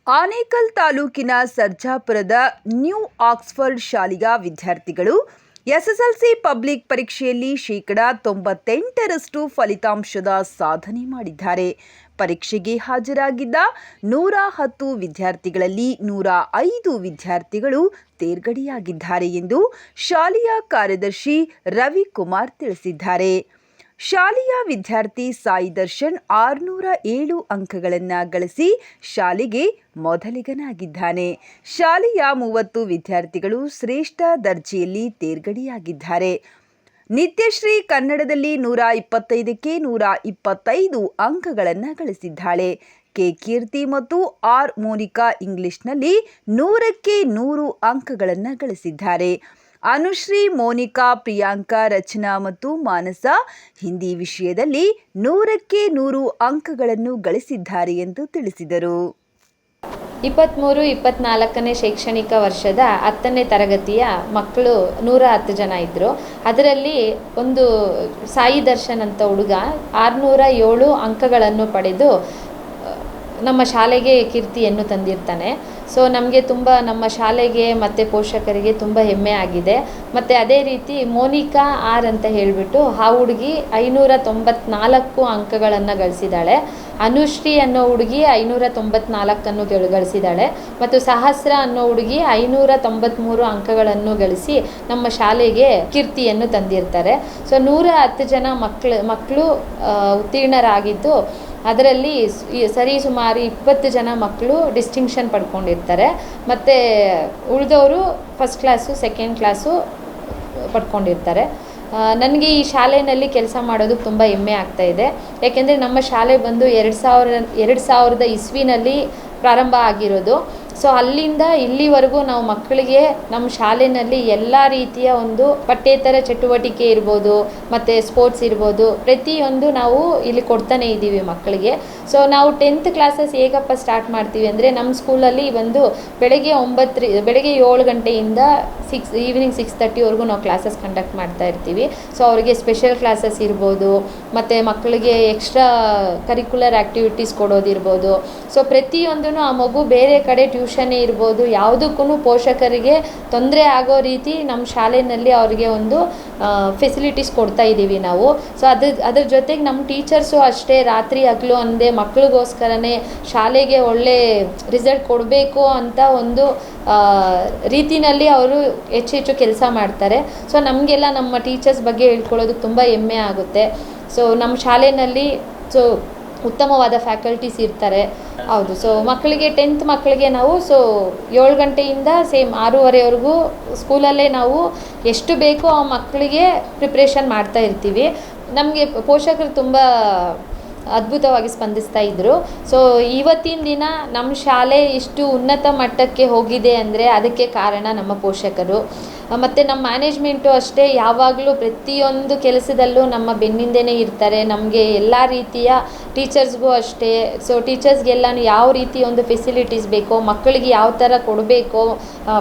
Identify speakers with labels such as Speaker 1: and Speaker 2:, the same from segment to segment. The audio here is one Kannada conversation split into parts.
Speaker 1: ಆನೇಕಲ್ ತಾಲೂಕಿನ ಸರ್ಜಾಪುರದ ನ್ಯೂ ಆಕ್ಸ್ಫರ್ಡ್ ಶಾಲೆಯ ವಿದ್ಯಾರ್ಥಿಗಳು ಎಸ್ಎಸ್ಎಲ್ಸಿ ಪಬ್ಲಿಕ್ ಪರೀಕ್ಷೆಯಲ್ಲಿ 98% ಫಲಿತಾಂಶದ ಸಾಧನೆ ಮಾಡಿದ್ದಾರೆ. ಪರೀಕ್ಷೆಗೆ ಹಾಜರಾಗಿದ್ದ 110 ವಿದ್ಯಾರ್ಥಿಗಳಲ್ಲಿ 105 ವಿದ್ಯಾರ್ಥಿಗಳು ತೇರ್ಗಡೆಯಾಗಿದ್ದಾರೆ ಎಂದು ಶಾಲೆಯ ಕಾರ್ಯದರ್ಶಿ ರವಿಕುಮಾರ್ ತಿಳಿಸಿದ್ದಾರೆ. ಶಾಲೆಯ ವಿದ್ಯಾರ್ಥಿ ಸಾಯಿ ದರ್ಶನ್ 607 ಅಂಕಗಳನ್ನು ಗಳಿಸಿ ಶಾಲೆಗೆ ಮೊದಲಿಗನಾಗಿದ್ದಾನೆ. ಶಾಲೆಯ 30 ವಿದ್ಯಾರ್ಥಿಗಳು ಶ್ರೇಷ್ಠ ದರ್ಜೆಯಲ್ಲಿ ತೇರ್ಗಡೆಯಾಗಿದ್ದಾರೆ. ನಿತ್ಯಶ್ರೀ ಕನ್ನಡದಲ್ಲಿ 125ಕ್ಕೆ 125 ಅಂಕಗಳನ್ನು ಗಳಿಸಿದ್ದಾಳೆ. ಕೆ ಕೀರ್ತಿ ಮತ್ತು ಆರ್ ಮೋನಿಕಾ ಇಂಗ್ಲಿಷ್ನಲ್ಲಿ 100ಕ್ಕೆ 100 ಅಂಕಗಳನ್ನು ಗಳಿಸಿದ್ದಾರೆ. ಅನುಶ್ರೀ, ಮೋನಿಕಾ, ಪ್ರಿಯಾಂಕಾ, ರಚನಾ ಮತ್ತು ಮಾನಸ ಹಿಂದಿ ವಿಷಯದಲ್ಲಿ 100ಕ್ಕೆ 100 ಅಂಕಗಳನ್ನು ಗಳಿಸಿದ್ದಾರೆ ಎಂದು ತಿಳಿಸಿದರು.
Speaker 2: 23-24ನೇ ಶೈಕ್ಷಣಿಕ ವರ್ಷದ 10ನೇ ತರಗತಿಯ ಮಕ್ಕಳು 110 ಜನ ಇದ್ದರು. ಅದರಲ್ಲಿ ಒಂದು ಸಾಯಿ ದರ್ಶನ್ ಅಂತ ಹುಡುಗ 607 ಅಂಕಗಳನ್ನು ಪಡೆದು ನಮ್ಮ ಶಾಲೆಗೆ ಕೀರ್ತಿಯನ್ನು ತಂದಿರ್ತಾನೆ. ಸೊ ನಮಗೆ ತುಂಬ ನಮ್ಮ ಶಾಲೆಗೆ ಮತ್ತು ಪೋಷಕರಿಗೆ ತುಂಬ ಹೆಮ್ಮೆ ಆಗಿದೆ. ಮತ್ತು ಅದೇ ರೀತಿ ಮೋನಿಕಾ ಆರ್ ಅಂತ ಹೇಳಿಬಿಟ್ಟು ಆ ಹುಡುಗಿ 594 ಅಂಕಗಳನ್ನು ಗಳಿಸಿದ್ದಾಳೆ. ಅನುಶ್ರೀ ಅನ್ನೋ ಹುಡುಗಿ 594 ಗಳಿಸಿದ್ದಾಳೆ. ಮತ್ತು ಸಹಸ್ರ ಅನ್ನೋ ಹುಡುಗಿ 593 ಅಂಕಗಳನ್ನು ಗಳಿಸಿ ನಮ್ಮ ಶಾಲೆಗೆ ಕೀರ್ತಿಯನ್ನು ತಂದಿರ್ತಾರೆ. ಸೊ 110 ಜನ ಮಕ್ಕಳು ಉತ್ತೀರ್ಣರಾಗಿದ್ದು ಅದರಲ್ಲಿ ಸರಿಸುಮಾರು 20 ಜನ ಮಕ್ಕಳು ಡಿಸ್ಟಿಂಕ್ಷನ್ ಪಡ್ಕೊಂಡಿರ್ತಾರೆ. ಮತ್ತು ಉಳಿದವರು ಫಸ್ಟ್ ಕ್ಲಾಸು, ಸೆಕೆಂಡ್ ಕ್ಲಾಸು ಪಡ್ಕೊಂಡಿರ್ತಾರೆ. ನನಗೆ ಈ ಶಾಲೆಯಲ್ಲಿ ಕೆಲಸ ಮಾಡೋದಕ್ಕೆ ತುಂಬ ಹೆಮ್ಮೆ ಆಗ್ತಾಯಿದೆ. ಯಾಕೆಂದರೆ ನಮ್ಮ ಶಾಲೆ ಬಂದು 2000 ಇಸ್ವಿನಲ್ಲಿ ಪ್ರಾರಂಭ ಆಗಿರೋದು. ಸೊ ಅಲ್ಲಿಂದ ಇಲ್ಲಿವರೆಗೂ ನಾವು ಮಕ್ಕಳಿಗೆ ನಮ್ಮ ಶಾಲೆಯಲ್ಲಿ ಎಲ್ಲ ರೀತಿಯ ಒಂದು ಪಠ್ಯೇತರ ಚಟುವಟಿಕೆ ಇರ್ಬೋದು, ಮತ್ತು ಸ್ಪೋರ್ಟ್ಸ್ ಇರ್ಬೋದು, ಪ್ರತಿಯೊಂದು ನಾವು ಇಲ್ಲಿ ಕೊಡ್ತಾನೆ ಇದ್ದೀವಿ ಮಕ್ಕಳಿಗೆ. ಸೊ ನಾವು 10th ಕ್ಲಾಸಸ್ ಹೇಗಪ್ಪ ಸ್ಟಾರ್ಟ್ ಮಾಡ್ತೀವಿ ಅಂದರೆ, ನಮ್ಮ ಸ್ಕೂಲಲ್ಲಿ ಒಂದು ಬೆಳಗ್ಗೆ 7 ಗಂಟೆಯಿಂದ ಈವ್ನಿಂಗ್ 6:30ವರೆಗೂ ನಾವು ಕ್ಲಾಸಸ್ ಕಂಡಕ್ಟ್ ಮಾಡ್ತಾ ಇರ್ತೀವಿ. ಸೊ ಅವರಿಗೆ ಸ್ಪೆಷಲ್ ಕ್ಲಾಸಸ್ ಇರ್ಬೋದು, ಮತ್ತು ಮಕ್ಕಳಿಗೆ ಎಕ್ಸ್ಟ್ರಾ ಕರಿಕ್ಯುಲರ್ ಆ್ಯಕ್ಟಿವಿಟೀಸ್ ಕೊಡೋದಿರ್ಬೋದು. ಸೊ ಪ್ರತಿಯೊಂದೂ ಆ ಮಗು ಬೇರೆ ಕಡೆ ಟ್ಯೂಷನ್ನೇ ಇರ್ಬೋದು, ಯಾವುದಕ್ಕೂ ಪೋಷಕರಿಗೆ ತೊಂದರೆ ಆಗೋ ರೀತಿ ನಮ್ಮ ಶಾಲೆಯಲ್ಲಿ ಅವರಿಗೆ ಒಂದು ಫೆಸಿಲಿಟೀಸ್ ಕೊಡ್ತಾ ಇದ್ದೀವಿ ನಾವು. ಸೊ ಅದ್ರ ಜೊತೆಗೆ ನಮ್ಮ ಟೀಚರ್ಸು ಅಷ್ಟೇ ರಾತ್ರಿ ಹಗಲು ಅಂದೇ ಮಕ್ಕಳಿಗೋಸ್ಕರನೇ ಶಾಲೆಗೆ ಒಳ್ಳೆ ರಿಸಲ್ಟ್ ಕೊಡಬೇಕು ಅಂತ ಒಂದು ರೀತಿಯಲ್ಲಿ ಅವರು ಹೆಚ್ಚು ಕೆಲಸ ಮಾಡ್ತಾರೆ. ಸೊ ನಮಗೆಲ್ಲ ನಮ್ಮ ಟೀಚರ್ಸ್ ಬಗ್ಗೆ ಹೇಳ್ಕೊಳ್ಳೋದಕ್ಕೆ ತುಂಬ ಹೆಮ್ಮೆ ಆಗುತ್ತೆ. ಸೊ ನಮ್ಮ ಶಾಲೆಯಲ್ಲಿ ಉತ್ತಮವಾದ ಫ್ಯಾಕಲ್ಟೀಸ್ ಇರ್ತಾರೆ. ಹೌದು. ಸೊ ಮಕ್ಕಳಿಗೆ 10th ಮಕ್ಕಳಿಗೆ ನಾವು 7 ಗಂಟೆಯಿಂದ ಸೇಮ್ 6:30ವರೆಗೂ ಸ್ಕೂಲಲ್ಲೇ ನಾವು ಎಷ್ಟು ಬೇಕೋ ಆ ಮಕ್ಕಳಿಗೆ ಪ್ರಿಪ್ರೇಷನ್ ಮಾಡ್ತಾ ಇರ್ತೀವಿ. ನಮಗೆ ಪೋಷಕರು ತುಂಬ ಅದ್ಭುತವಾಗಿ ಸ್ಪಂದಿಸ್ತಾ ಇದ್ದರು. ಸೊ ಇವತ್ತಿನ ದಿನ ನಮ್ಮ ಶಾಲೆ ಇಷ್ಟು ಉನ್ನತ ಮಟ್ಟಕ್ಕೆ ಹೋಗಿದೆ ಅಂದರೆ ಅದಕ್ಕೆ ಕಾರಣ ನಮ್ಮ ಪೋಷಕರು. ಮತ್ತು ನಮ್ಮ ಮ್ಯಾನೇಜ್ಮೆಂಟು ಅಷ್ಟೇ ಯಾವಾಗಲೂ ಪ್ರತಿಯೊಂದು ಕೆಲಸದಲ್ಲೂ ನಮ್ಮ ಬೆನ್ನಿಂದನೇ ಇರ್ತಾರೆ. ನಮಗೆ ಎಲ್ಲ ರೀತಿಯ ಟೀಚರ್ಸ್ಗೂ ಅಷ್ಟೇ. ಸೊ ಟೀಚರ್ಸ್ಗೆಲ್ಲನೂ ಯಾವ ರೀತಿ ಒಂದು ಫೆಸಿಲಿಟೀಸ್ ಬೇಕೋ, ಮಕ್ಕಳಿಗೆ ಯಾವ ಥರ ಕೊಡಬೇಕೋ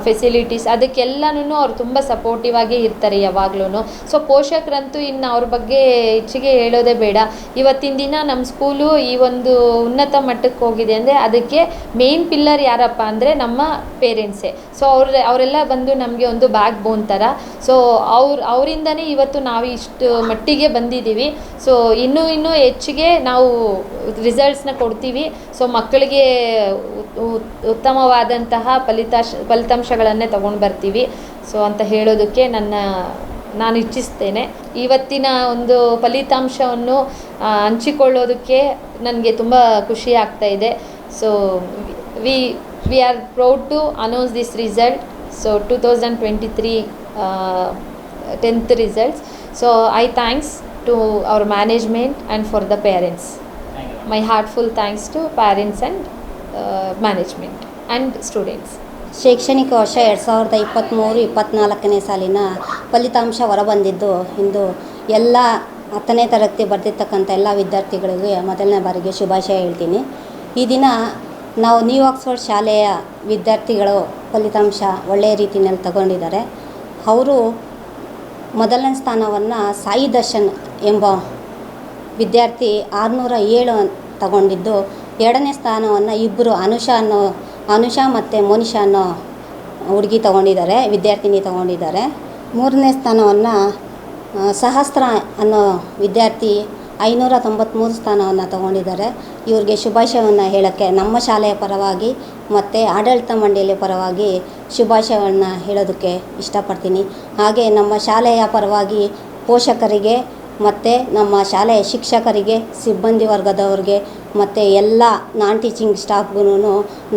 Speaker 2: ಫೆಸಿಲಿಟೀಸ್, ಅದಕ್ಕೆಲ್ಲನೂ ಅವ್ರು ತುಂಬ ಸಪೋರ್ಟಿವ್ ಆಗೇ ಇರ್ತಾರೆ ಯಾವಾಗ್ಲೂ. ಸೊ ಪೋಷಕರಂತೂ ಇನ್ನು ಅವ್ರ ಬಗ್ಗೆ ಹೆಚ್ಚಿಗೆ ಹೇಳೋದೇ ಬೇಡ. ಇವತ್ತಿನ ದಿನ ನಮ್ಮ ಸ್ಕೂಲು ಈ ಒಂದು ಉನ್ನತ ಮಟ್ಟಕ್ಕೆ ಹೋಗಿದೆ ಅಂದರೆ ಅದಕ್ಕೆ ಮೇನ್ ಪಿಲ್ಲರ್ ಯಾರಪ್ಪ ಅಂದರೆ ನಮ್ಮ ಪೇರೆಂಟ್ಸೇ. ಸೊ ಅವರೆಲ್ಲ ಬಂದು ನಮಗೆ ಒಂದು ಬ್ಯಾಕ್ ಬೋನ್ ಥರ. ಸೊ ಅವರಿಂದನೇ ಇವತ್ತು ನಾವು ಇಷ್ಟು ಮಟ್ಟಿಗೆ ಬಂದಿದ್ದೀವಿ. ಸೊ ಇನ್ನೂ ಹೆಚ್ಚಿಗೆ ನಾವು ರಿಸಲ್ಟ್ಸ್ನ ಕೊಡ್ತೀವಿ. ಸೊ ಮಕ್ಕಳಿಗೆ ಉತ್ತಮವಾದಂತಹ ಫಲಿತಾಂಶಗಳನ್ನೇ ತಗೊಂಡು ಬರ್ತೀವಿ. ಸೊ ಅಂತ ಹೇಳೋದಕ್ಕೆ ನಾನು ಇಚ್ಛಿಸ್ತೇನೆ. ಇವತ್ತಿನ ಒಂದು ಫಲಿತಾಂಶವನ್ನು ಹಂಚಿಕೊಳ್ಳೋದಕ್ಕೆ ನನಗೆ ತುಂಬ ಖುಷಿ ಆಗ್ತಾ ಇದೆ. So we are proud to announce this result. So 2023 10th results. So I thanks to our management and for the parents. My heartful thanks to parents and management and students.
Speaker 3: ಶೈಕ್ಷಣಿಕ ವರ್ಷ 2023-24ನೇ ಸಾಲಿನ ಫಲಿತಾಂಶ ಹೊರಬಂದಿದ್ದು ಇಂದು ಎಲ್ಲ 10ನೇ ತರಗತಿ ಬರೆದಿರ್ತಕ್ಕಂಥ ಎಲ್ಲ ವಿದ್ಯಾರ್ಥಿಗಳಿಗೆ ಮೊದಲನೇ ಬಾರಿಗೆ ಶುಭಾಶಯ ಹೇಳ್ತೀನಿ. ಈ ದಿನ ನಾವು ನ್ಯೂ ಆಕ್ಸ್ಫರ್ಡ್ ಶಾಲೆಯ ವಿದ್ಯಾರ್ಥಿಗಳು ಫಲಿತಾಂಶ ಒಳ್ಳೆಯ ರೀತಿಯಲ್ಲಿ ತಗೊಂಡಿದ್ದಾರೆ. ಅವರು ಮೊದಲನೇ ಸ್ಥಾನವನ್ನು ಸಾಯಿ ದರ್ಶನ್ ಎಂಬ ವಿದ್ಯಾರ್ಥಿ 607 ತಗೊಂಡಿದ್ದು, ಎರಡನೇ ಸ್ಥಾನವನ್ನು ಇಬ್ಬರು ಅನುಷಾ ಅನ್ನೋ ಅನುಷಾ ಮತ್ತು ಮೋನಿಶಾ ಅನ್ನೋ ಹುಡುಗಿ ತೊಗೊಂಡಿದ್ದಾರೆ, ವಿದ್ಯಾರ್ಥಿನಿ ತೊಗೊಂಡಿದ್ದಾರೆ. 3ನೇ ಸ್ಥಾನವನ್ನು ಸಹಸ್ರ ಅನ್ನೋ ವಿದ್ಯಾರ್ಥಿ 593 ಸ್ಥಾನವನ್ನು ತೊಗೊಂಡಿದ್ದಾರೆ. ಇವ್ರಿಗೆ ಶುಭಾಶಯವನ್ನು ಹೇಳೋಕ್ಕೆ ನಮ್ಮ ಶಾಲೆಯ ಪರವಾಗಿ ಮತ್ತು ಆಡಳಿತ ಮಂಡಳಿಯ ಪರವಾಗಿ ಶುಭಾಶಯವನ್ನು ಹೇಳೋದಕ್ಕೆ ಇಷ್ಟಪಡ್ತೀನಿ. ಹಾಗೆ ನಮ್ಮ ಶಾಲೆಯ ಪರವಾಗಿ ಪೋಷಕರಿಗೆ ಮತ್ತು ನಮ್ಮ ಶಾಲೆಯ ಶಿಕ್ಷಕರಿಗೆ, ಸಿಬ್ಬಂದಿ ವರ್ಗದವ್ರಿಗೆ ಮತ್ತು ಎಲ್ಲ ನಾನ್ ಟೀಚಿಂಗ್ ಸ್ಟಾಫ್ಗೂ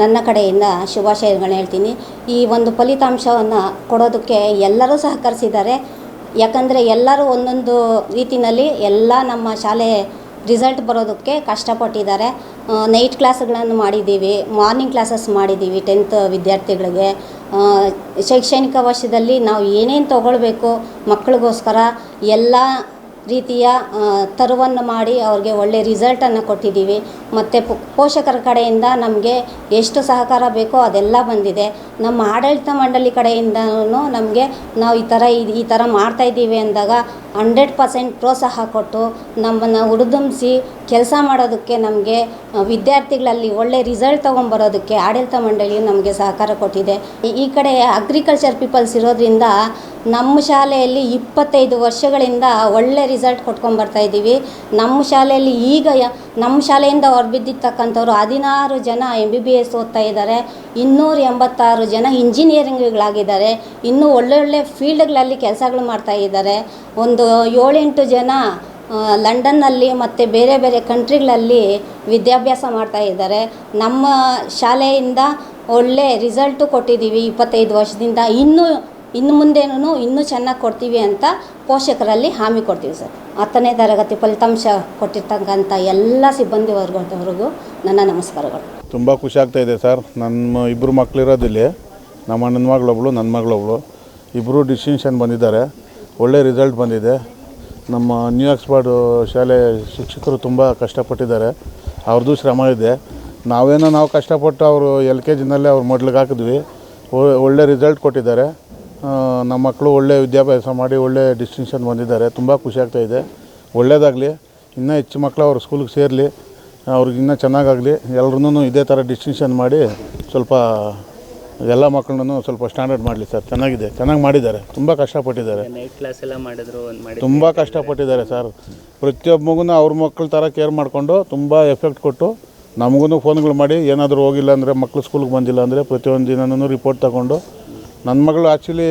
Speaker 3: ನನ್ನ ಕಡೆಯಿಂದ ಶುಭಾಶಯಗಳನ್ನ ಹೇಳ್ತೀನಿ. ಈ ಒಂದು ಫಲಿತಾಂಶವನ್ನು ಕೊಡೋದಕ್ಕೆ ಎಲ್ಲರೂ ಸಹಕರಿಸಿದ್ದಾರೆ. ಯಾಕಂದರೆ ಎಲ್ಲರೂ ಒಂದೊಂದು ರೀತಿಯಲ್ಲಿ ಎಲ್ಲ ನಮ್ಮ ಶಾಲೆ ರಿಸಲ್ಟ್ ಬರೋದಕ್ಕೆ ಕಷ್ಟಪಟ್ಟಿದ್ದಾರೆ. ನೈಟ್ ಕ್ಲಾಸ್ಗಳನ್ನು ಮಾಡಿದ್ದೀವಿ, ಮಾರ್ನಿಂಗ್ ಕ್ಲಾಸಸ್ ಮಾಡಿದ್ದೀವಿ 10th ವಿದ್ಯಾರ್ಥಿಗಳಿಗೆ. ಶೈಕ್ಷಣಿಕ ವರ್ಷದಲ್ಲಿ ನಾವು ಏನೇನು ತೊಗೊಳ್ಬೇಕು ಮಕ್ಕಳಿಗೋಸ್ಕರ ಎಲ್ಲ ರೀತಿಯ ತರುವನ್ನು ಮಾಡಿ ಅವ್ರಿಗೆ ಒಳ್ಳೆಯ ರಿಸಲ್ಟನ್ನು ಕೊಟ್ಟಿದ್ದೀವಿ. ಮತ್ತು ಪೋಷಕರ ಕಡೆಯಿಂದ ನಮಗೆ ಎಷ್ಟು ಸಹಕಾರ ಬೇಕೋ ಅದೆಲ್ಲ ಬಂದಿದೆ. ನಮ್ಮ ಆಡಳಿತ ಮಂಡಳಿ ಕಡೆಯಿಂದನೂ ನಮಗೆ ನಾವು ಈ ಥರ ಮಾಡ್ತಾಯಿದ್ದೀವಿ ಅಂದಾಗ 100% ಪ್ರೋತ್ಸಾಹ ಕೊಟ್ಟು ನಮ್ಮನ್ನು ಹುರಿದುಂಬಿಸಿ ಕೆಲಸ ಮಾಡೋದಕ್ಕೆ, ನಮಗೆ ವಿದ್ಯಾರ್ಥಿಗಳಲ್ಲಿ ಒಳ್ಳೆಯ ರಿಸಲ್ಟ್ ತೊಗೊಂಬರೋದಕ್ಕೆ ಆಡಳಿತ ಮಂಡಳಿಯು ನಮಗೆ ಸಹಕಾರ ಕೊಟ್ಟಿದೆ. ಈ ಕಡೆ ಅಗ್ರಿಕಲ್ಚರ್ ಪೀಪಲ್ಸ್ ಇರೋದ್ರಿಂದ ನಮ್ಮ ಶಾಲೆಯಲ್ಲಿ 25 ವರ್ಷಗಳಿಂದ ಒಳ್ಳೆ ರಿಸಲ್ಟ್ ಕೊಟ್ಕೊಂಬರ್ತಾಯಿದ್ದೀವಿ. ನಮ್ಮ ಶಾಲೆಯಲ್ಲಿ ಈಗ ನಮ್ಮ ಶಾಲೆಯಿಂದ ಹೊರಬಿದ್ದಿರ್ತಕ್ಕಂಥವ್ರು 16 ಜನ MBBS ಓದ್ತಾ ಇದ್ದಾರೆ, 286 ಜನ ಇಂಜಿನಿಯರಿಂಗ್ಗಳಾಗಿದ್ದಾರೆ, ಇನ್ನೂ ಒಳ್ಳೊಳ್ಳೆ ಫೀಲ್ಡ್ಗಳಲ್ಲಿ ಕೆಲಸಗಳು ಮಾಡ್ತಾಯಿದ್ದಾರೆ. ಒಂದು 7-8 ಜನ ಲಂಡನ್ನಲ್ಲಿ ಮತ್ತು ಬೇರೆ ಬೇರೆ ಕಂಟ್ರಿಗಳಲ್ಲಿ ವಿದ್ಯಾಭ್ಯಾಸ ಮಾಡ್ತಾ ಇದ್ದಾರೆ. ನಮ್ಮ ಶಾಲೆಯಿಂದ ಒಳ್ಳೆ ರಿಸಲ್ಟು ಕೊಟ್ಟಿದ್ದೀವಿ 25 ವರ್ಷದಿಂದ. ಇನ್ನು ಮುಂದೇನೂ ಇನ್ನೂ ಚೆನ್ನಾಗಿ ಕೊಡ್ತೀವಿ ಅಂತ ಪೋಷಕರಲ್ಲಿ ಹಾಮಿ ಕೊಡ್ತೀವಿ ಸರ್. 10ನೇ ತರಗತಿ ಫಲಿತಾಂಶ ಕೊಟ್ಟಿರ್ತಕ್ಕಂಥ ಎಲ್ಲ ಸಿಬ್ಬಂದಿ ವರ್ಗದವ್ರಿಗೂ ನನ್ನ ನಮಸ್ಕಾರಗಳು.
Speaker 4: ತುಂಬ ಖುಷಿ ಆಗ್ತಾಯಿದೆ ಸರ್. ನಮ್ಮ ಇಬ್ಬರು ಮಕ್ಕಳಿರೋದಿಲ್ಲಿ, ನಮ್ಮ ಅಣ್ಣನ ಮಗಳೊಬ್ಳು, ನನ್ನ ಮಗಳೊಬ್ಳು, ಇಬ್ಬರು ಡಿಸ್ಟಿಂಕ್ಷನ್ ಬಂದಿದ್ದಾರೆ. ಒಳ್ಳೆ ರಿಸಲ್ಟ್ ಬಂದಿದೆ. ನಮ್ಮ ನ್ಯೂ ಆಕ್ಸ್ಫರ್ಡ್ ಶಾಲೆ ಶಿಕ್ಷಕರು ತುಂಬ ಕಷ್ಟಪಟ್ಟಿದ್ದಾರೆ, ಅವ್ರದ್ದು ಶ್ರಮ ಇದೆ. ನಾವು ಕಷ್ಟಪಟ್ಟು ಅವರು LKGನಲ್ಲೇ ಅವ್ರು ಮೊದಲಿಗೆ ಹಾಕಿದ್ವಿ, ಒಳ್ಳೆ ರಿಸಲ್ಟ್ ಕೊಟ್ಟಿದ್ದಾರೆ. ನಮ್ಮ ಮಕ್ಕಳು ಒಳ್ಳೆ ವಿದ್ಯಾಭ್ಯಾಸ ಮಾಡಿ ಒಳ್ಳೆ ಡಿಸ್ಟಿಂಕ್ಷನ್ ಬಂದಿದ್ದಾರೆ. ತುಂಬ ಖುಷಿ ಆಗ್ತಾಯಿದೆ. ಒಳ್ಳೆಯದಾಗಲಿ, ಇನ್ನೂ ಹೆಚ್ಚು ಮಕ್ಕಳು ಅವ್ರ ಸ್ಕೂಲಿಗೆ ಸೇರಲಿ, ಅವ್ರಿಗೆ ಇನ್ನೂ ಚೆನ್ನಾಗಾಗಲಿ. ಎಲ್ಲರೂ ಇದೇ ಥರ ಡಿಸ್ಟಿಂಕ್ಷನ್ ಮಾಡಿ ಸ್ವಲ್ಪ ಎಲ್ಲ ಮಕ್ಕಳನ್ನು ಸ್ವಲ್ಪ ಸ್ಟ್ಯಾಂಡರ್ಡ್ ಮಾಡಲಿ ಸರ್. ಚೆನ್ನಾಗಿ ಮಾಡಿದ್ದಾರೆ. ತುಂಬ ಕಷ್ಟಪಟ್ಟಿದ್ದಾರೆ.
Speaker 5: ನೈಟ್ ಕ್ಲಾಸ್ ಎಲ್ಲ ಮಾಡಿದ್ರು,
Speaker 4: ತುಂಬ ಕಷ್ಟಪಟ್ಟಿದ್ದಾರೆ ಸರ್. ಪ್ರತಿಯೊಬ್ಬ ಮಗುನ ಅವ್ರ ಮಕ್ಕಳ ಥರ ಕೇರ್ ಮಾಡಿಕೊಂಡು ತುಂಬ ಎಫೆಕ್ಟ್ ಕೊಟ್ಟು ನಮಗೂ ಫೋನ್ಗಳು ಮಾಡಿ ಏನಾದರೂ ಹೋಗಿಲ್ಲ ಅಂದರೆ, ಮಕ್ಕಳು ಸ್ಕೂಲ್ಗೆ ಬಂದಿಲ್ಲ ಅಂದರೆ ಪ್ರತಿಯೊಂದು ದಿನವೂ ರಿಪೋರ್ಟ್ ತಗೊಂಡು. ನನ್ನ ಮಗಳು ಆ್ಯಕ್ಚುಲಿ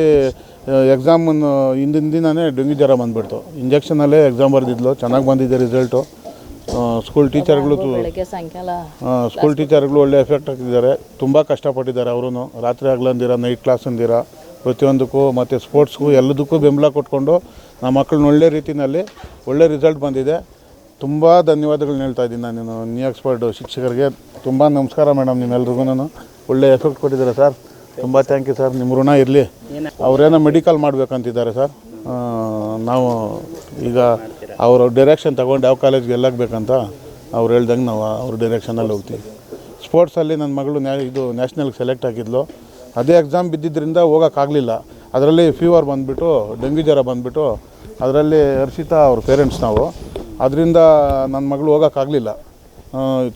Speaker 4: ಎಕ್ಸಾಮನ್ನು ಹಿಂದಿನ ದಿನವೇ ಡೆಂಗ್ಯೂ ಜ್ವರ ಬಂದುಬಿಡ್ತು. ಇಂಜೆಕ್ಷನಲ್ಲೇ ಎಕ್ಸಾಮ್ ಬರೆದಿದ್ಲು, ಚೆನ್ನಾಗಿ ಬಂದಿದೆ ರಿಸಲ್ಟು. ಸ್ಕೂಲ್ ಟೀಚರ್ಗಳು ಒಳ್ಳೆ ಎಫೆಕ್ಟ್ ಹಾಕಿದ್ದಾರೆ. ತುಂಬ ಕಷ್ಟಪಟ್ಟಿದ್ದಾರೆ ಅವರು, ರಾತ್ರಿ ಆಗ್ಲಂದಿರ, ನೈಟ್ ಕ್ಲಾಸ್ ಅಂದಿರ, ಪ್ರತಿಯೊಂದಕ್ಕೂ ಮತ್ತು ಸ್ಪೋರ್ಟ್ಸ್ಗೂ ಎಲ್ಲದಕ್ಕೂ ಬೆಂಬಲ ಕೊಟ್ಕೊಂಡು ನಮ್ಮ ಮಕ್ಕಳನ್ನ ಒಳ್ಳೆ ರೀತಿಯಲ್ಲಿ ಒಳ್ಳೆ ರಿಸಲ್ಟ್ ಬಂದಿದೆ. ತುಂಬ ಧನ್ಯವಾದಗಳನ್ನ ಹೇಳ್ತಾ ಇದ್ದೀನಿ ನಾನು ನ್ಯೂ ಆಕ್ಸ್ಫರ್ಡ್ ಶಿಕ್ಷಕರಿಗೆ. ತುಂಬ ನಮಸ್ಕಾರ ಮೇಡಮ್, ನಿಮ್ಮೆಲ್ರಿಗೂ ಒಳ್ಳೆ ಎಫೆಕ್ಟ್ ಕೊಟ್ಟಿದ್ದಾರೆ ಸರ್. ತುಂಬ ಥ್ಯಾಂಕ್ ಯು ಸರ್. ನಿಮ್ಮ ಋಣ ಇರಲಿ. ಅವರೇನೋ ಮೆಡಿಕಲ್ ಮಾಡಬೇಕಂತಿದ್ದಾರೆ ಸರ್. ನಾವು ಈಗ ಅವರು ಡೈರೆಕ್ಷನ್ ತಗೊಂಡು ಯಾವ ಕಾಲೇಜ್ಗೆ ಎಲ್ಲಾಗಬೇಕಂತ ಅವ್ರು ಹೇಳ್ದಂಗೆ ನಾವು ಅವ್ರ ಡೈರೆಕ್ಷನಲ್ಲಿ ಹೋಗ್ತೀವಿ. ಸ್ಪೋರ್ಟ್ಸಲ್ಲಿ ನನ್ನ ಮಗಳು ನ್ಯಾಷನಲ್ಗೆ ಸೆಲೆಕ್ಟ್ ಆಗಿದ್ಲು. ಅದೇ ಎಕ್ಸಾಮ್ ಬಿದ್ದಿದ್ದರಿಂದ ಹೋಗೋಕ್ಕಾಗಲಿಲ್ಲ. ಅದರಲ್ಲಿ ಫೀವರ್ ಬಂದುಬಿಟ್ಟು, ಡೆಂಗ್ಯೂ ಜ್ವರ ಬಂದುಬಿಟ್ಟು, ಅದರಲ್ಲಿ ಹರ್ಷಿತಾ ಅವ್ರ ಪೇರೆಂಟ್ಸ್ ನಾವು. ಅದರಿಂದ ನನ್ನ ಮಗಳು ಹೋಗೋಕ್ಕಾಗಲಿಲ್ಲ.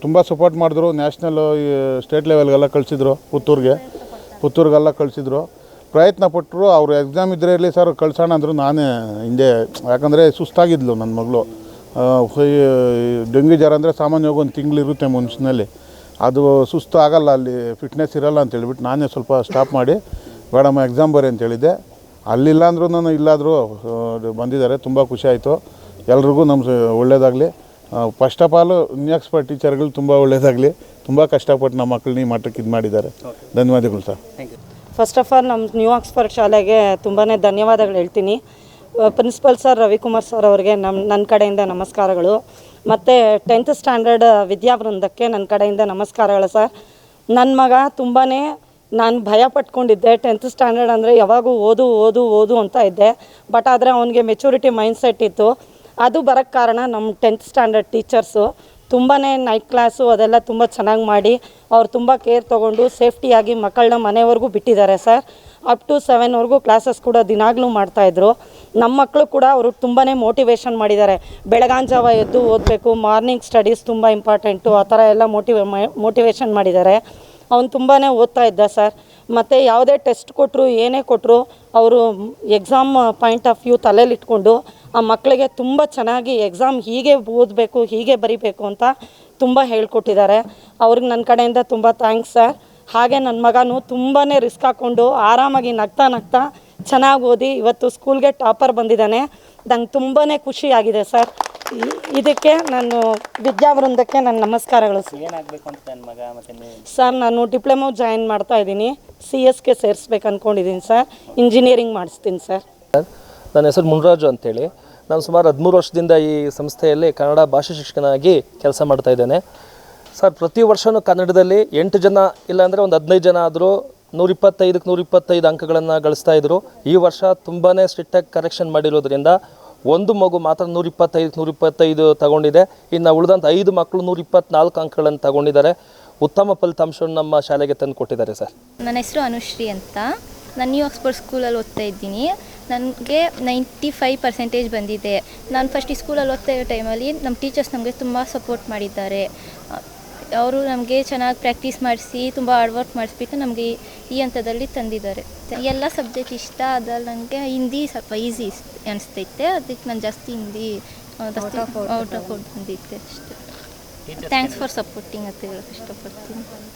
Speaker 4: ತುಂಬ ಸಪೋರ್ಟ್ ಮಾಡಿದ್ರು. ನ್ಯಾಷನಲ್ಲು, ಸ್ಟೇಟ್ ಲೆವೆಲ್ಗೆಲ್ಲ ಕಳಿಸಿದ್ರು, ಪುತ್ತೂರಿಗೆಲ್ಲ ಕಳಿಸಿದ್ರು. ಪ್ರಯತ್ನ ಪಟ್ಟರು. ಅವರು ಎಕ್ಸಾಮ್ ಇದ್ದರೆ ಇರಲಿ ಸರ್ ಕಳ್ಸೋಣ ಅಂದರು. ನಾನೇ ಹಿಂದೆ, ಯಾಕಂದರೆ ಸುಸ್ತಾಗಿದ್ಲು ನನ್ನ ಮಗಳು. ಡೆಂಗ್ಯೂ ಜ್ವರ ಅಂದರೆ ಸಾಮಾನ್ಯವಾಗಿ ಒಂದು ತಿಂಗಳಿರುತ್ತೆ ಮನುಷ್ಯನಲ್ಲಿ, ಅದು ಸುಸ್ತು ಆಗಲ್ಲ, ಅಲ್ಲಿ ಫಿಟ್ನೆಸ್ ಇರೋಲ್ಲ ಅಂತೇಳ್ಬಿಟ್ಟು ನಾನೇ ಸ್ವಲ್ಪ ಸ್ಟಾಪ್ ಮಾಡಿ ಬೇಡಮ್ಮ ಎಕ್ಸಾಮ್ ಬರೀ ಅಂತೇಳಿದ್ದೆ. ಅಲ್ಲಿಲ್ಲ ಅಂದ್ರೂ ನಾನು ಇಲ್ಲಾದರೂ ಬಂದಿದ್ದಾರೆ. ತುಂಬ ಖುಷಿ ಆಯಿತು. ಎಲ್ರಿಗೂ ಒಳ್ಳೆಯದಾಗಲಿ. First of all new Oxford ಟೀಚರ್ಗಳು ತುಂಬ ಒಳ್ಳೆಯದಾಗಲಿ. ತುಂಬ ಕಷ್ಟಪಟ್ಟು ನಮ್ಮ ಮಕ್ಕಳನ್ನ ಈ ಮಟ್ಟಕ್ಕೆ ಇದು ಮಾಡಿದ್ದಾರೆ. ಧನ್ಯವಾದಗಳು ಸರ್.
Speaker 6: ಫಸ್ಟ್ ಆಫ್ ಆಲ್ ನಮ್ಮ ನ್ಯೂ ಆಕ್ಸ್ಫರ್ಡ್ ಶಾಲೆಗೆ ತುಂಬಾ ಧನ್ಯವಾದಗಳು ಹೇಳ್ತೀನಿ. ಪ್ರಿನ್ಸಿಪಲ್ ಸರ್ ರವಿಕುಮಾರ್ ಸರ್ ಅವರಿಗೆ ನನ್ನ ಕಡೆಯಿಂದ ನಮಸ್ಕಾರಗಳು. ಮತ್ತು 10th ಸ್ಟ್ಯಾಂಡರ್ಡ್ ವಿದ್ಯಾವೃಂದಕ್ಕೆ ನನ್ನ ಕಡೆಯಿಂದ ನಮಸ್ಕಾರಗಳು ಸರ್. ನನ್ನ ಮಗ ತುಂಬಾ ನಾನು ಭಯ ಪಟ್ಕೊಂಡಿದ್ದೆ. 10th ಸ್ಟ್ಯಾಂಡರ್ಡ್ ಅಂದರೆ ಯಾವಾಗೂ ಓದು ಅಂತ ಇದ್ದೆ. ಬಟ್ ಆದರೆ ಅವನಿಗೆ ಮೆಚುರಿಟಿ ಮೈಂಡ್ಸೆಟ್ ಇತ್ತು. ಅದು ಬರೋಕ್ಕೆ ಕಾರಣ ನಮ್ಮ 10th ಸ್ಟ್ಯಾಂಡರ್ಡ್ ಟೀಚರ್ಸು ತುಂಬಾ ನೈಟ್ ಕ್ಲಾಸು ಅದೆಲ್ಲ ತುಂಬ ಚೆನ್ನಾಗಿ ಮಾಡಿ ಅವ್ರು ತುಂಬ ಕೇರ್ ತೊಗೊಂಡು ಸೇಫ್ಟಿಯಾಗಿ ಮಕ್ಕಳನ್ನ ಮನೆವರೆಗೂ ಬಿಟ್ಟಿದ್ದಾರೆ ಸರ್. ಅಪ್ ಟು 7ವರೆಗೂ ಕ್ಲಾಸಸ್ ಕೂಡ ದಿನಾಗಲೂ ಮಾಡ್ತಾಯಿದ್ರು. ನಮ್ಮ ಮಕ್ಕಳು ಕೂಡ ಅವರು ತುಂಬಾ ಮೋಟಿವೇಶನ್ ಮಾಡಿದ್ದಾರೆ. ಬೆಳಗಾಂಜಾವ ಎದ್ದು ಓದಬೇಕು, ಮಾರ್ನಿಂಗ್ ಸ್ಟಡೀಸ್ ತುಂಬ ಇಂಪಾರ್ಟೆಂಟು, ಆ ಥರ ಎಲ್ಲ ಮೋಟಿವೇಶನ್ ಮಾಡಿದ್ದಾರೆ. ಅವ್ನು ತುಂಬಾ ಓದ್ತಾ ಇದ್ದ ಸರ್. ಮತ್ತು ಯಾವುದೇ ಟೆಸ್ಟ್ ಕೊಟ್ಟರು ಏನೇ ಕೊಟ್ಟರು ಅವರು ಎಕ್ಸಾಮ್ ಪಾಯಿಂಟ್ ಆಫ್ ವ್ಯೂ ತಲೆಯಲ್ಲಿ ಇಟ್ಕೊಂಡು ಆ ಮಕ್ಕಳಿಗೆ ತುಂಬ ಚೆನ್ನಾಗಿ ಎಕ್ಸಾಮ್ ಹೀಗೆ ಓದಬೇಕು, ಹೀಗೆ ಬರಿಬೇಕು ಅಂತ ತುಂಬ ಹೇಳ್ಕೊಟ್ಟಿದ್ದಾರೆ. ಅವ್ರಿಗೆ ನನ್ನ ಕಡೆಯಿಂದ ತುಂಬ ಥ್ಯಾಂಕ್ಸ್ ಸರ್. ಹಾಗೆ ನನ್ನ ಮಗನೂ ತುಂಬಾ ರಿಸ್ಕ್ ಹಾಕ್ಕೊಂಡು ಆರಾಮಾಗಿ ನಗ್ತಾ ಚೆನ್ನಾಗಿ ಓದಿ ಇವತ್ತು ಸ್ಕೂಲ್ಗೆ ಟಾಪರ್ ಬಂದಿದ್ದಾನೆ. ನಂಗೆ ತುಂಬಾ ಖುಷಿಯಾಗಿದೆ ಸರ್. ಇದಕ್ಕೆ ನಾನು ವಿದ್ಯಾವೃಂದಕ್ಕೆ ನನ್ನ ನಮಸ್ಕಾರಗಳು ಸರ್.
Speaker 5: ಏನಾಗಬೇಕು ಅಂತ ನನ್ನ ಮಗ ಮತ್ತು ನೀವು?
Speaker 6: ಸರ್ ನಾನು ಡಿಪ್ಲೊಮೊ ಜಾಯಿನ್ ಮಾಡ್ತಾ ಇದ್ದೀನಿ, CSಗೆ ಸೇರಿಸ್ಬೇಕು ಅಂದ್ಕೊಂಡಿದ್ದೀನಿ ಸರ್. ಇಂಜಿನಿಯರಿಂಗ್ ಮಾಡಿಸ್ತೀನಿ ಸರ್.
Speaker 7: ನನ್ನ ಹೆಸರು ಮುನ್ರಾಜು ಅಂತೇಳಿ. ನಾನು ಸುಮಾರು 13 ವರ್ಷದಿಂದ ಈ ಸಂಸ್ಥೆಯಲ್ಲಿ ಕನ್ನಡ ಭಾಷಾ ಶಿಕ್ಷಕನಾಗಿ ಕೆಲಸ ಮಾಡ್ತಾ ಇದ್ದೇನೆ ಸರ್. ಪ್ರತಿ ವರ್ಷವೂ ಕನ್ನಡದಲ್ಲಿ 8 ಜನ ಇಲ್ಲಾಂದರೆ ಒಂದು 15 ಜನ ಆದರೂ 125ಕ್ಕೆ 125 ಅಂಕಗಳನ್ನು ಗಳಿಸ್ತಾ ಇದ್ದರು. ಈ ವರ್ಷ ತುಂಬಾ ಸ್ಟ್ರಿಕ್ಟಾಗಿ ಕರೆಕ್ಷನ್ ಮಾಡಿರೋದ್ರಿಂದ ಒಂದು ಮಗು ಮಾತ್ರ 125ಕ್ಕೆ 125 ತಗೊಂಡಿದೆ. ಇನ್ನು ಉಳಿದಂಥ 5 ಮಕ್ಕಳು 124 ಅಂಕಗಳನ್ನು ತಗೊಂಡಿದ್ದಾರೆ. ಉತ್ತಮ ಫಲಿತಾಂಶವನ್ನು ನಮ್ಮ ಶಾಲೆಗೆ ತಂದು ಕೊಟ್ಟಿದ್ದಾರೆ ಸರ್.
Speaker 8: ನನ್ನ ಹೆಸರು ಅನುಶ್ರೀ ಅಂತ. ನಾನು ನ್ಯೂ ಆಕ್ಸ್ಫರ್ಡ್ ಸ್ಕೂಲಲ್ಲಿ ಓದ್ತಾ ಇದ್ದೀನಿ. ನನಗೆ 95% ಬಂದಿದೆ. ನಾನು ಫಸ್ಟ್ ಈ ಸ್ಕೂಲಲ್ಲಿ ಓದ್ತಾ ಇರೋ ಟೈಮಲ್ಲಿ ನಮ್ಮ ಟೀಚರ್ಸ್ ನಮಗೆ ತುಂಬ ಸಪೋರ್ಟ್ ಮಾಡಿದ್ದಾರೆ. ಅವರು ನಮಗೆ ಚೆನ್ನಾಗಿ ಪ್ರಾಕ್ಟೀಸ್ ಮಾಡಿಸಿ ತುಂಬ ಹಾರ್ಡ್ ವರ್ಕ್ ಮಾಡಿಸ್ಬಿಟ್ಟು ನಮಗೆ ಈ ಹಂತದಲ್ಲಿ ತಂದಿದ್ದಾರೆ. ಎಲ್ಲ ಸಬ್ಜೆಕ್ಟ್ ಇಷ್ಟ ಅದ್ರಲ್ಲಿ ನನಗೆ ಹಿಂದಿ ಸ್ವಲ್ಪ ಈಸಿ ಅನಿಸ್ತೈತೆ. ಅದಕ್ಕೆ ನಾನು ಜಾಸ್ತಿ ಹಿಂದಿ ಔಟ್ ಆಫ್ ಔಟ್ ಬಂದಿದ್ದೆ ಅಷ್ಟೇ. ಥ್ಯಾಂಕ್ಸ್ ಫಾರ್ ಸಪೋರ್ಟಿಂಗ್ ಅಂತ ಹೇಳೋಕ್ಕೆ ಇಷ್ಟಪಡ್ತೀನಿ.